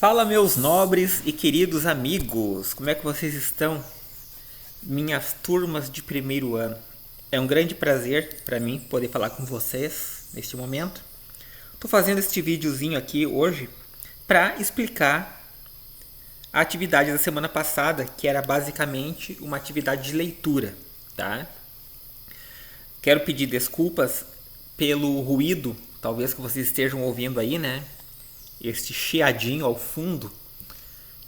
Fala, meus nobres e queridos amigos, como é que vocês estão? Minhas turmas de primeiro ano. É um grande prazer para mim poder falar com vocês neste momento. Estou fazendo este videozinho aqui hoje para explicar a atividade da semana passada, que era basicamente uma atividade de leitura, tá? Quero pedir desculpas pelo ruído, talvez que vocês estejam ouvindo aí, né? Este chiadinho ao fundo,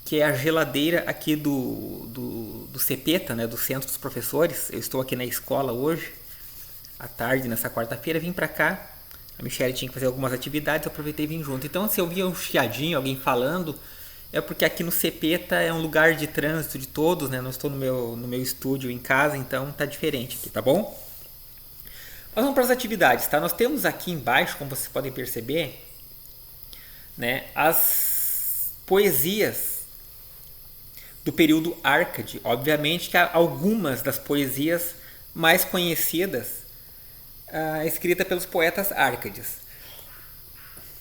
que é a geladeira aqui do CEPETA, né, do Centro dos Professores. Eu estou aqui na escola hoje, à tarde, nessa quarta-feira, vim para cá. A Michelle tinha que fazer algumas atividades, eu aproveitei e vim junto. Então, se eu via um chiadinho, alguém falando, é porque aqui no CEPETA é um lugar de trânsito de todos, né? Não estou no meu estúdio em casa, então tá diferente aqui, tá bom? Mas vamos para as atividades, tá? Nós temos aqui embaixo, como vocês podem perceber, né, as poesias do período Árcade. Obviamente que há algumas das poesias mais conhecidas escritas pelos poetas Árcades.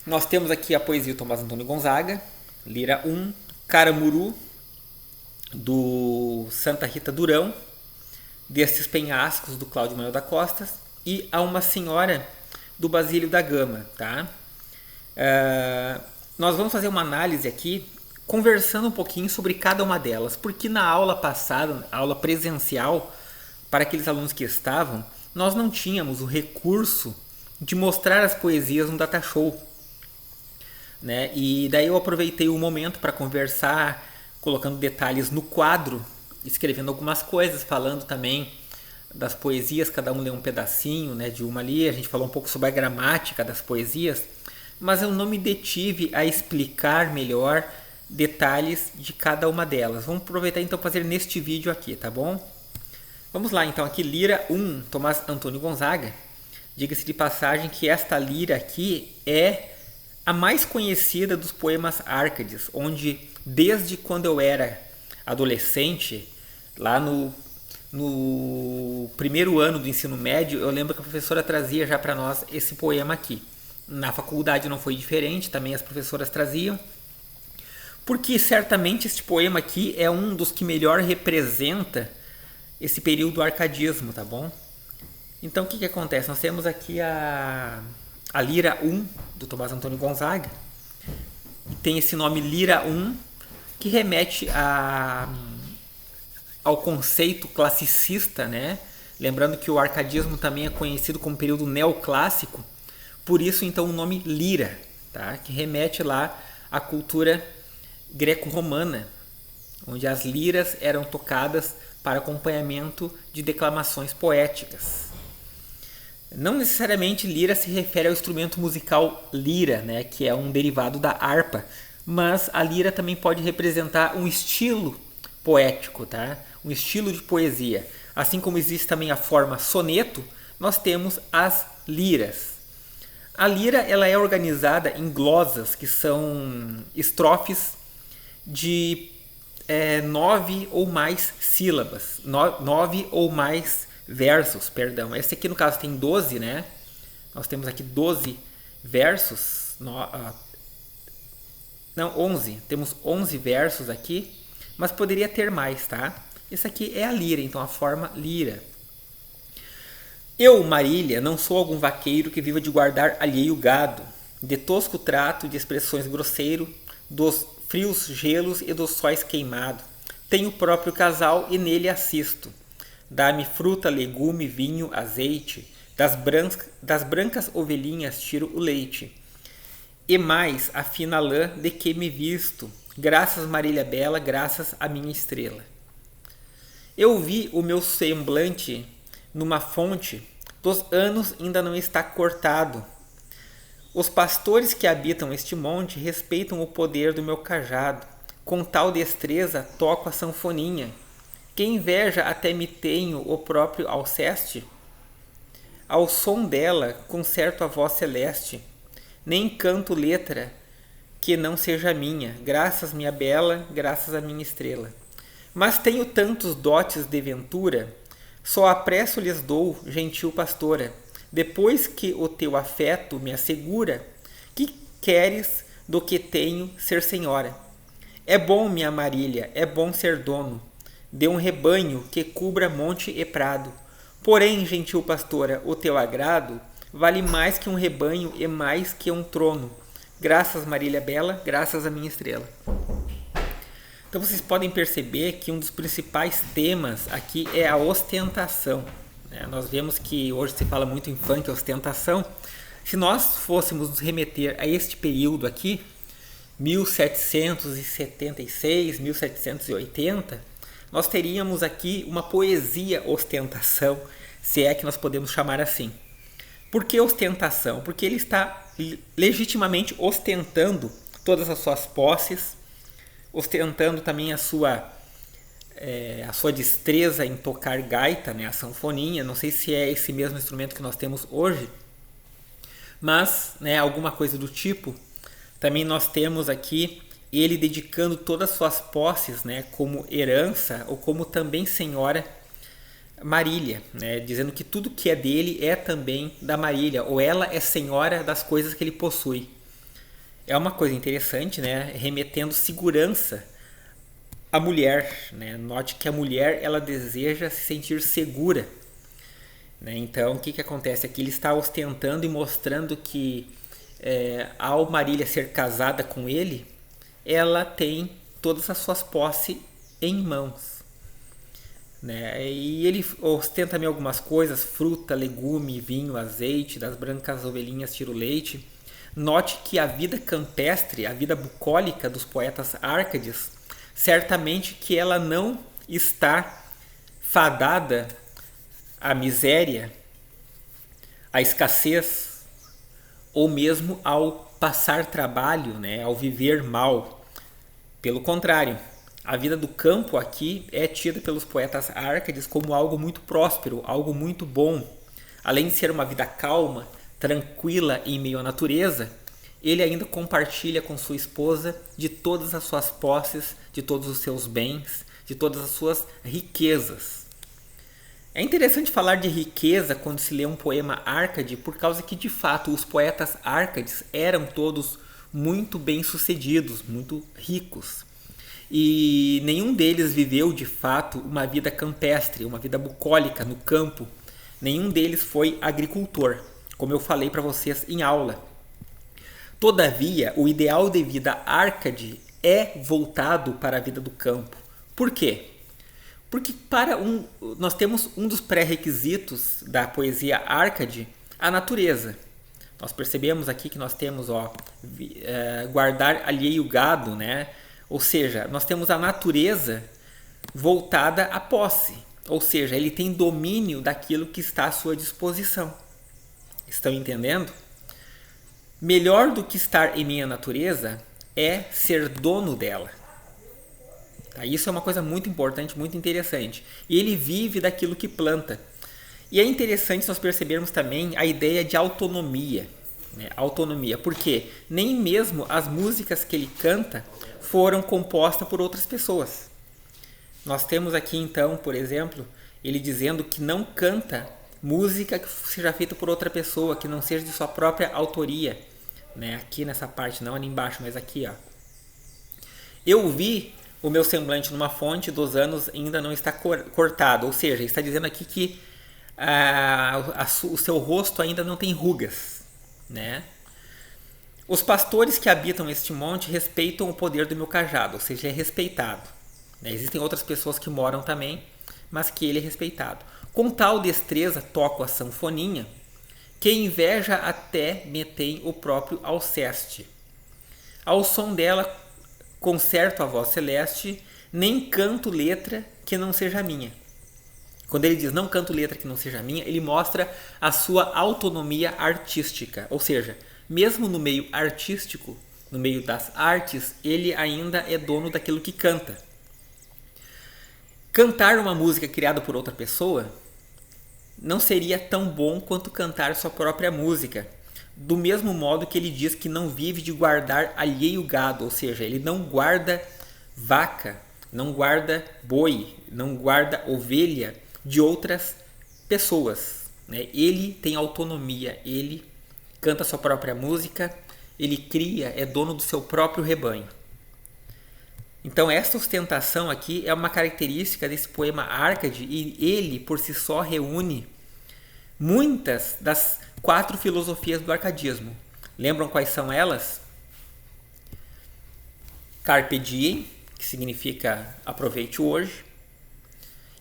Nós temos aqui a poesia do Tomás Antônio Gonzaga, Lira 1, Caramuru, do Santa Rita Durão, Destes Penhascos, do Cláudio Manuel da Costa, e A Uma Senhora, do Basílio da Gama, tá? Nós vamos fazer uma análise aqui, conversando um pouquinho sobre cada uma delas, porque na aula passada, aula presencial, para aqueles alunos que estavam, nós não tínhamos o recurso de mostrar as poesias no data show, né? E daí eu aproveitei o momento para conversar, colocando detalhes no quadro, escrevendo algumas coisas, falando também das poesias, cada um leu um pedacinho, né, de uma ali. A gente falou um pouco sobre a gramática das poesias, mas eu não me detive a explicar melhor detalhes de cada uma delas. Vamos aproveitar então para fazer neste vídeo aqui, tá bom? Vamos lá então, aqui Lira 1, Tomás Antônio Gonzaga. Diga-se de passagem que esta lira aqui é a mais conhecida dos poemas Árcades, onde desde quando eu era adolescente, lá no primeiro ano do ensino médio, eu lembro que a professora trazia já para nós esse poema aqui. Na faculdade não foi diferente, também as professoras traziam, porque certamente este poema aqui é um dos que melhor representa esse período do arcadismo, tá bom? Então o que acontece? Nós temos aqui a Lira 1, do Tomás Antônio Gonzaga, e tem esse nome Lira 1, que remete ao conceito classicista, né? Lembrando que o arcadismo também é conhecido como período neoclássico, por isso então o nome lira, tá? Que remete lá à cultura greco-romana, onde as liras eram tocadas para acompanhamento de declamações poéticas. Não necessariamente lira se refere ao instrumento musical lira, né, que é um derivado da harpa, mas a lira também pode representar um estilo poético, tá? Um estilo de poesia. Assim como existe também a forma soneto, nós temos as liras. A lira ela é organizada em glosas, que são estrofes de 9 ou mais sílabas, 9 ou mais versos, perdão. Esse aqui no caso tem 12, né? Nós temos aqui 12 versos, não, 11, temos 11 versos aqui, mas poderia ter mais, tá? Esse aqui é a lira, então a forma lira. Eu, Marília, não sou algum vaqueiro que viva de guardar alheio gado, de tosco trato, de expressões grosseiro, dos frios gelos e dos sóis queimado. Tenho o próprio casal e nele assisto. Dá-me fruta, legume, vinho, azeite, das brancas ovelhinhas tiro o leite. E mais a fina lã de que me visto, graças Marília bela, graças a minha estrela. Eu vi o meu semblante numa fonte, dos anos ainda não está cortado. Os pastores que habitam este monte respeitam o poder do meu cajado. Com tal destreza toco a sanfoninha. Que inveja até me tenho o próprio Alceste? Ao som dela concerto a voz celeste. Nem canto letra que não seja minha. Graças minha bela, graças a minha estrela. Mas tenho tantos dotes de ventura, só a preço lhes dou, gentil pastora, depois que o teu afeto me assegura, que queres do que tenho ser senhora? É bom, minha Marília, é bom ser dono de um rebanho que cubra monte e prado. Porém, gentil pastora, o teu agrado vale mais que um rebanho e mais que um trono. Graças, Marília Bela, graças à minha estrela. Então vocês podem perceber que um dos principais temas aqui é a ostentação. Nós vemos que hoje se fala muito em funk, ostentação. Se nós fôssemos nos remeter a este período aqui, 1776, 1780, nós teríamos aqui uma poesia ostentação, se é que nós podemos chamar assim. Por que ostentação? Porque ele está legitimamente ostentando todas as suas posses, ostentando também a sua destreza em tocar gaita, né, a sanfoninha. Não sei se é esse mesmo instrumento que nós temos hoje, mas alguma coisa do tipo. Também nós temos aqui ele dedicando todas as suas posses, como herança ou como também senhora Marília, dizendo que tudo que é dele é também da Marília, ou ela é senhora das coisas que ele possui. É uma coisa interessante, remetendo segurança à mulher. Note que a mulher ela deseja se sentir segura. Então, o que acontece aqui? Ele está ostentando e mostrando que ao Marília ser casada com ele, ela tem todas as suas posses em mãos. E ele ostenta também algumas coisas: fruta, legume, vinho, azeite, das brancas ovelhinhas tira o leite. Note que a vida campestre, a vida bucólica dos poetas Árcades, certamente que ela não está fadada à miséria, à escassez, ou mesmo ao passar trabalho, ao viver mal. Pelo contrário, a vida do campo aqui é tida pelos poetas Árcades como algo muito próspero, algo muito bom. Além de ser uma vida calma, tranquila em meio à natureza, ele ainda compartilha com sua esposa de todas as suas posses, de todos os seus bens, de todas as suas riquezas. É interessante falar de riqueza quando se lê um poema Árcade, por causa que, de fato, os poetas Árcades eram todos muito bem-sucedidos, muito ricos. E nenhum deles viveu, de fato, uma vida campestre, uma vida bucólica no campo. Nenhum deles foi agricultor, como eu falei para vocês em aula. Todavia, o ideal de vida Árcade é voltado para a vida do campo. Por quê? Porque nós temos um dos pré-requisitos da poesia Árcade, a natureza. Nós percebemos aqui que nós temos guardar alheio gado, Ou seja, nós temos a natureza voltada à posse. Ou seja, ele tem domínio daquilo que está à sua disposição. Estão entendendo? Melhor do que estar em minha natureza é ser dono dela. Isso é uma coisa muito importante, muito interessante. E ele vive daquilo que planta. E é interessante nós percebermos também a ideia de autonomia. Autonomia, porque nem mesmo as músicas que ele canta foram compostas por outras pessoas. Nós temos aqui então, por exemplo, ele dizendo que não canta música que seja feita por outra pessoa, que não seja de sua própria autoria. Aqui nessa parte, não ali embaixo, mas aqui. Eu vi o meu semblante numa fonte dos anos ainda não está cortado. Ou seja, ele está dizendo aqui que o seu rosto ainda não tem rugas. Os pastores que habitam este monte respeitam o poder do meu cajado, ou seja, é respeitado. Existem outras pessoas que moram também, mas que ele é respeitado. Com tal destreza toco a sanfoninha, que inveja até me tem o próprio Alceste. Ao som dela concerto a voz celeste, nem canto letra que não seja minha. Quando ele diz não canto letra que não seja minha, ele mostra a sua autonomia artística. Ou seja, mesmo no meio artístico, no meio das artes, ele ainda é dono daquilo que canta. Cantar uma música criada por outra pessoa não seria tão bom quanto cantar sua própria música. Do mesmo modo que ele diz que não vive de guardar alheio gado, ou seja, ele não guarda vaca, não guarda boi, não guarda ovelha de outras pessoas. Ele tem autonomia, ele canta sua própria música, ele cria, é dono do seu próprio rebanho. Então essa ostentação aqui é uma característica desse poema Árcade e ele por si só reúne muitas das 4 filosofias do arcadismo. Lembram quais são elas? Carpe diem, que significa aproveite hoje.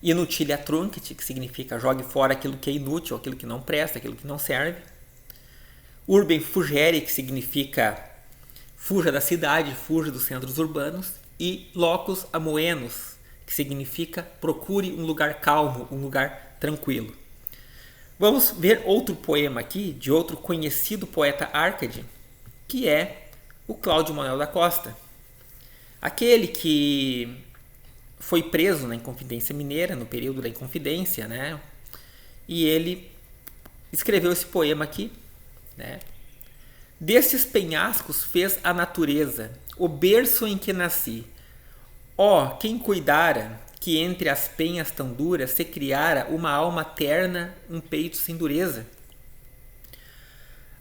Inutilia truncat, que significa jogue fora aquilo que é inútil, aquilo que não presta, aquilo que não serve. Urbem fugere, que significa fuja da cidade, fuja dos centros urbanos. E locus amoenos, que significa procure um lugar calmo, um lugar tranquilo. Vamos ver outro poema aqui, de outro conhecido poeta Árcade, que é o Cláudio Manuel da Costa. Aquele que foi preso na Inconfidência Mineira, no período da Inconfidência, né? E ele escreveu esse poema aqui, né? Destes penhascos fez a natureza, o berço em que nasci. Ó, quem cuidara que entre as penhas tão duras se criara uma alma terna, um peito sem dureza?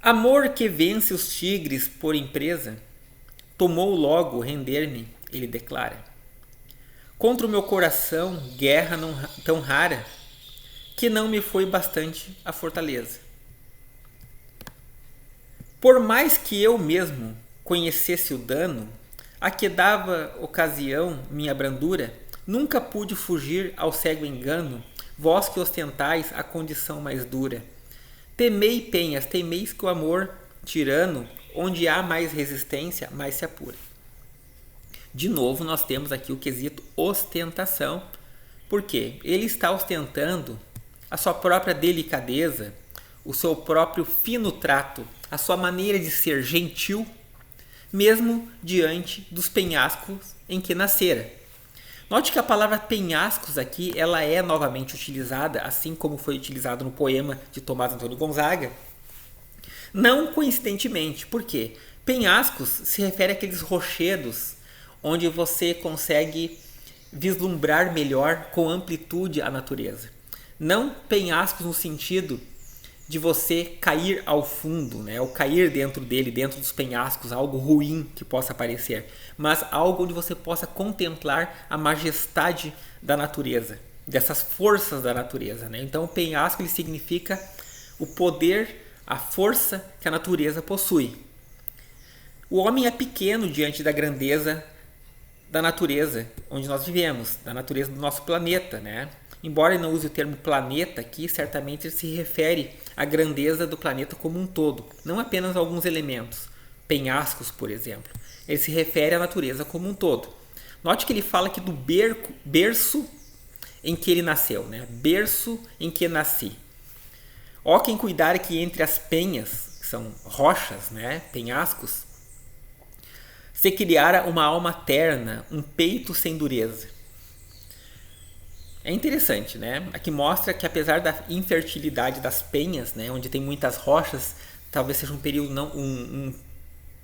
Amor que vence os tigres por empresa, tomou logo render-me, ele declara. Contra o meu coração, guerra não tão rara, que não me foi bastante a fortaleza. Por mais que eu mesmo conhecesse o dano, a que dava ocasião minha brandura, nunca pude fugir ao cego engano, vós que ostentais a condição mais dura. Temei penhas, temeis que o amor tirano, onde há mais resistência, mais se apura. De novo, nós temos aqui o quesito ostentação, porque ele está ostentando a sua própria delicadeza, o seu próprio fino trato, a sua maneira de ser gentil, mesmo diante dos penhascos em que nascera. Note que a palavra penhascos aqui ela é novamente utilizada, assim como foi utilizado no poema de Tomás Antônio Gonzaga, não coincidentemente. Por quê? Penhascos se refere àqueles rochedos onde você consegue vislumbrar melhor com amplitude a natureza. Não penhascos no sentido de você cair ao fundo, né? Ou cair dentro dele, dentro dos penhascos, algo ruim que possa aparecer, mas algo onde você possa contemplar a majestade da natureza, dessas forças da natureza, né? Então o penhasco ele significa o poder, a força que a natureza possui. O homem é pequeno diante da grandeza da natureza onde nós vivemos, da natureza do nosso planeta, né? Embora ele não use o termo planeta aqui, certamente ele se refere à grandeza do planeta como um todo, não apenas a alguns elementos, penhascos, por exemplo. Ele se refere à natureza como um todo. Note que ele fala aqui do berço em que ele nasceu, né? Berço em que nasci. Ó quem cuidar que entre as penhas, que são rochas, né? Penhascos, se criara uma alma terna, um peito sem dureza. É interessante, né? Aqui mostra que apesar da infertilidade das penhas, né, onde tem muitas rochas, talvez seja um período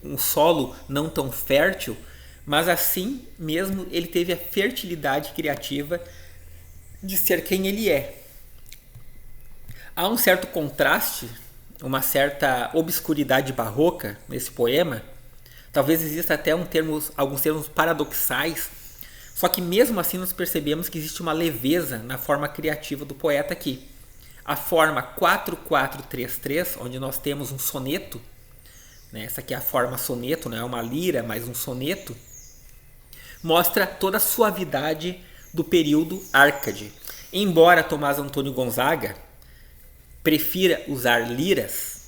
um solo não tão fértil, mas assim mesmo ele teve a fertilidade criativa de ser quem ele é. Há um certo contraste, uma certa obscuridade barroca nesse poema. Talvez exista até alguns termos paradoxais. Só que mesmo assim nós percebemos que existe uma leveza na forma criativa do poeta aqui. A forma 4-4-3-3, onde nós temos um soneto, né? Essa aqui é a forma soneto, não é uma lira, mas um soneto, mostra toda a suavidade do período Árcade. Embora Tomás Antônio Gonzaga prefira usar liras,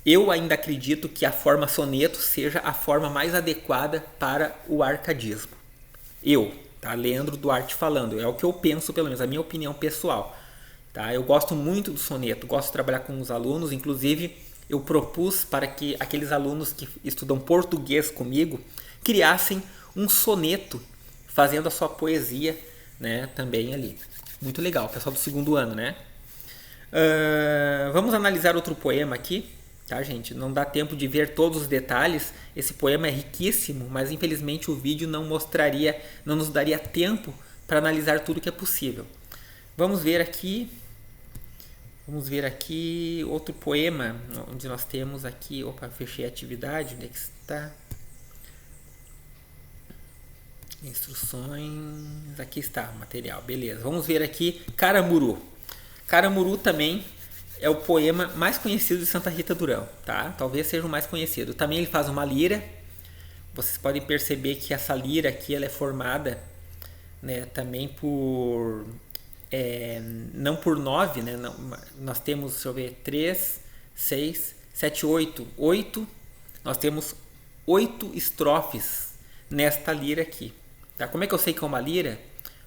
eu ainda acredito que a forma soneto seja a forma mais adequada para o arcadismo. Tá? Leandro Duarte falando, é o que eu penso, pelo menos a minha opinião pessoal. Tá? Eu gosto muito do soneto, gosto de trabalhar com os alunos, inclusive eu propus para que aqueles alunos que estudam português comigo criassem um soneto, fazendo a sua poesia, né, também ali. Muito legal, pessoal do segundo ano, né? Vamos analisar outro poema aqui. Tá, gente? Não dá tempo de ver todos os detalhes. Esse poema é riquíssimo, mas infelizmente o vídeo não nos daria tempo para analisar tudo que é possível. Vamos ver aqui outro poema, onde nós temos aqui, fechei a atividade, onde é que está? Instruções, aqui está o material, beleza. Vamos ver aqui Caramuru. Caramuru também é o poema mais conhecido de Santa Rita Durão, tá? Talvez seja o mais conhecido. Também ele faz uma lira. Vocês podem perceber que essa lira aqui ela é formada, né, também por não por 9, né? Não, nós temos, deixa eu ver, 3, 6, 7, 8. 8. Nós temos 8 estrofes nesta lira aqui. Tá? Como é que eu sei que é uma lira?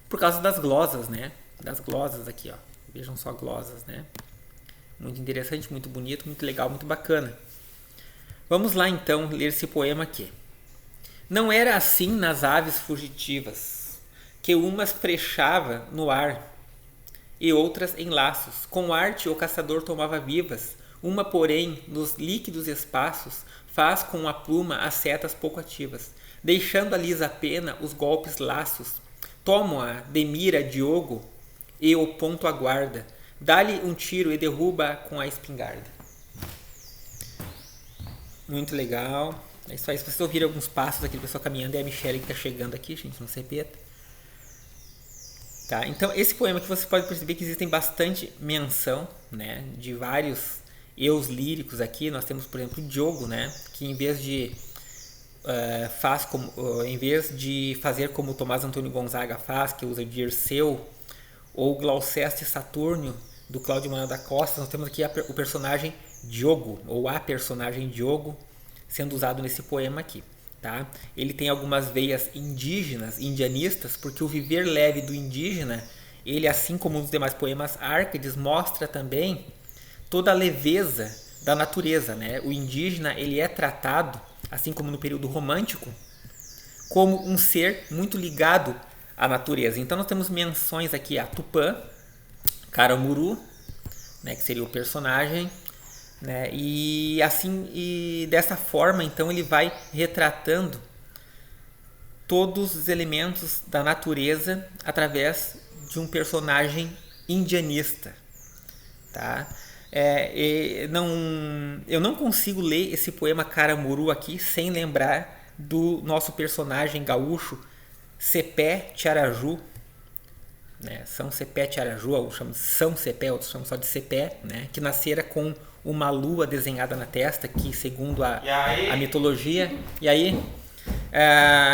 Por causa das glosas, né? Das glosas aqui, ó. Vejam só glosas, né? Muito interessante, muito bonito, muito legal, muito bacana. Vamos lá então ler esse poema aqui. Não era assim nas aves fugitivas, que umas prechava no ar e outras em laços. Com arte o caçador tomava vivas, uma porém nos líquidos espaços faz com a pluma as setas pouco ativas, deixando a lisa pena os golpes laços. Toma-a de mira Diogo e o ponto aguarda, dá-lhe um tiro e derruba com a espingarda. Muito legal. É isso aí. Se vocês ouvirem alguns passos aqui do pessoal caminhando, é a Michelle que está chegando aqui, gente, no CPeta. Tá? Então, esse poema que você pode perceber que existem bastante menção, né, de vários eus líricos aqui. Nós temos, por exemplo, o Diogo, né, que em vez de em vez de fazer como Tomás Antônio Gonzaga faz, que usa Dirceu, ou Gloucester Saturnio, do Cláudio Manuel da Costa, nós temos aqui o personagem Diogo, ou a personagem Diogo, sendo usado nesse poema aqui. Tá? Ele tem algumas veias indígenas, indianistas, porque o viver leve do indígena, ele, assim como nos demais poemas Árcades, mostra também toda a leveza da natureza. Né? O indígena ele é tratado, assim como no período romântico, como um ser muito ligado à natureza. Então nós temos menções aqui a Tupã, Caramuru, né, que seria o personagem, né, e assim e dessa forma então ele vai retratando todos os elementos da natureza através de um personagem indianista, tá? Eu não consigo ler esse poema Caramuru aqui sem lembrar do nosso personagem gaúcho Cepé Tiaraju, né? São Cepé Tiaraju, alguns chamam de São Cepé, outros chamam só de Cepé, né? Que nascera com uma lua desenhada na testa, que segundo a mitologia,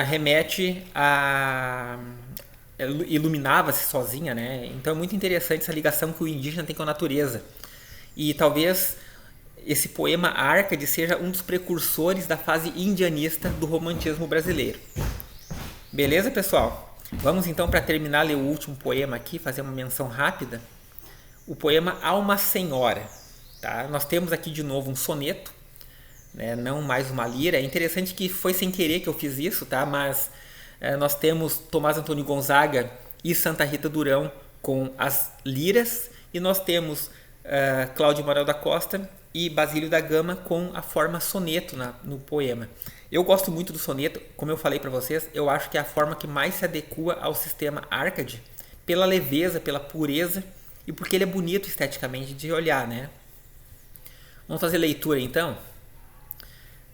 remete a iluminava-se sozinha, né? Então é muito interessante essa ligação que o indígena tem com a natureza. E talvez esse poema Árcade seja um dos precursores da fase indianista do romantismo brasileiro. Beleza, pessoal? Vamos então, para terminar, ler o último poema aqui, fazer uma menção rápida. O poema Alma Senhora. Tá? Nós temos aqui de novo um soneto, né? Não mais uma lira. É interessante que foi sem querer que eu fiz isso, tá? Mas nós temos Tomás Antônio Gonzaga e Santa Rita Durão com as liras, e nós temos Cláudio Manuel da Costa e Basílio da Gama com a forma soneto no poema. Eu gosto muito do soneto, como eu falei para vocês, eu acho que é a forma que mais se adequa ao sistema Árcade, pela leveza, pela pureza e porque ele é bonito esteticamente de olhar, né? Vamos fazer leitura então?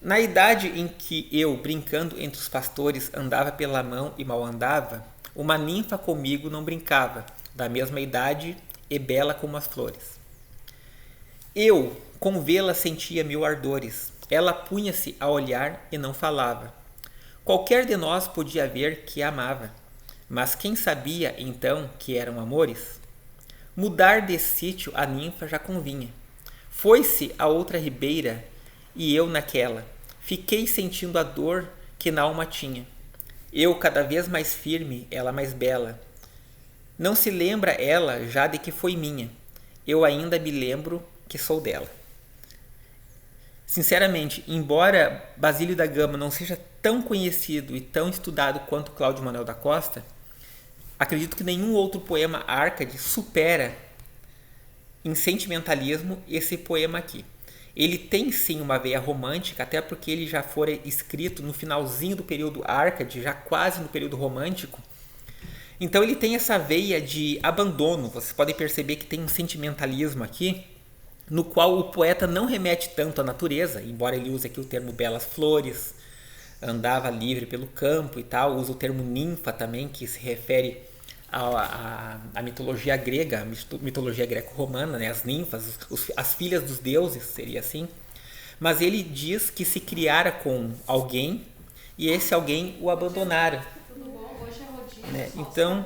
Na idade em que eu, brincando entre os pastores, andava pela mão e mal andava, uma ninfa comigo não brincava, da mesma idade e bela como as flores. Eu, com vê-la, sentia mil ardores. Ela punha-se a olhar e não falava. Qualquer de nós podia ver que a amava, mas quem sabia então que eram amores? Mudar de sítio a ninfa já convinha. Foi-se a outra ribeira e eu naquela. Fiquei sentindo a dor que na alma tinha. Eu cada vez mais firme, ela mais bela. Não se lembra ela já de que foi minha. Eu ainda me lembro que sou dela. Sinceramente, embora Basílio da Gama não seja tão conhecido e tão estudado quanto Cláudio Manuel da Costa, acredito que nenhum outro poema Árcade supera em sentimentalismo esse poema aqui. Ele tem sim uma veia romântica, até porque ele já fora escrito no finalzinho do período Árcade, já quase no período romântico. Então ele tem essa veia de abandono. Vocês podem perceber que tem um sentimentalismo aqui, no qual o poeta não remete tanto à natureza, embora ele use aqui o termo belas flores, andava livre pelo campo e tal. Usa o termo ninfa também, que se refere à mitologia grega, a mitologia greco-romana, né? As ninfas, as filhas dos deuses, seria assim. Mas ele diz que se criara com alguém e esse alguém o abandonara. Né? Então,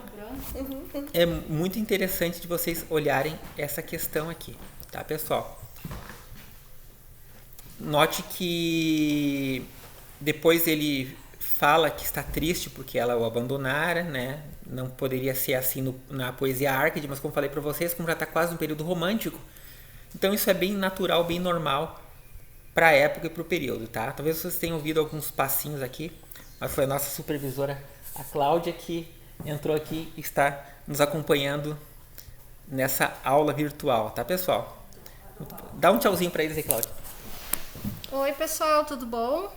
é muito interessante de vocês olharem essa questão aqui, tá, pessoal? Note que depois ele fala que está triste porque ela o abandonara, né? Não poderia ser assim na poesia Árcade, mas como falei para vocês, como já está quase no período romântico, então isso é bem natural, bem normal para a época e para o período, tá? Talvez vocês tenham ouvido alguns passinhos aqui, mas foi a nossa supervisora, a Cláudia, que entrou aqui e está nos acompanhando nessa aula virtual, tá, pessoal? Dá um tchauzinho para eles aí, Cláudia. Oi, pessoal, tudo bom?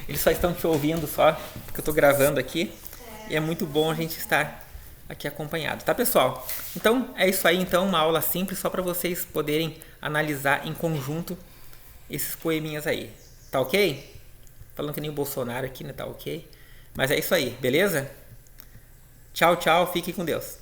Eles só estão te ouvindo só, porque eu estou gravando aqui. E é muito bom a gente estar aqui acompanhado, tá, pessoal? Então, é isso aí, então, uma aula simples só para vocês poderem analisar em conjunto esses poeminhas aí. Tá ok? Falando que nem o Bolsonaro aqui, né? Tá ok? Mas é isso aí, beleza? Tchau, tchau, fique com Deus.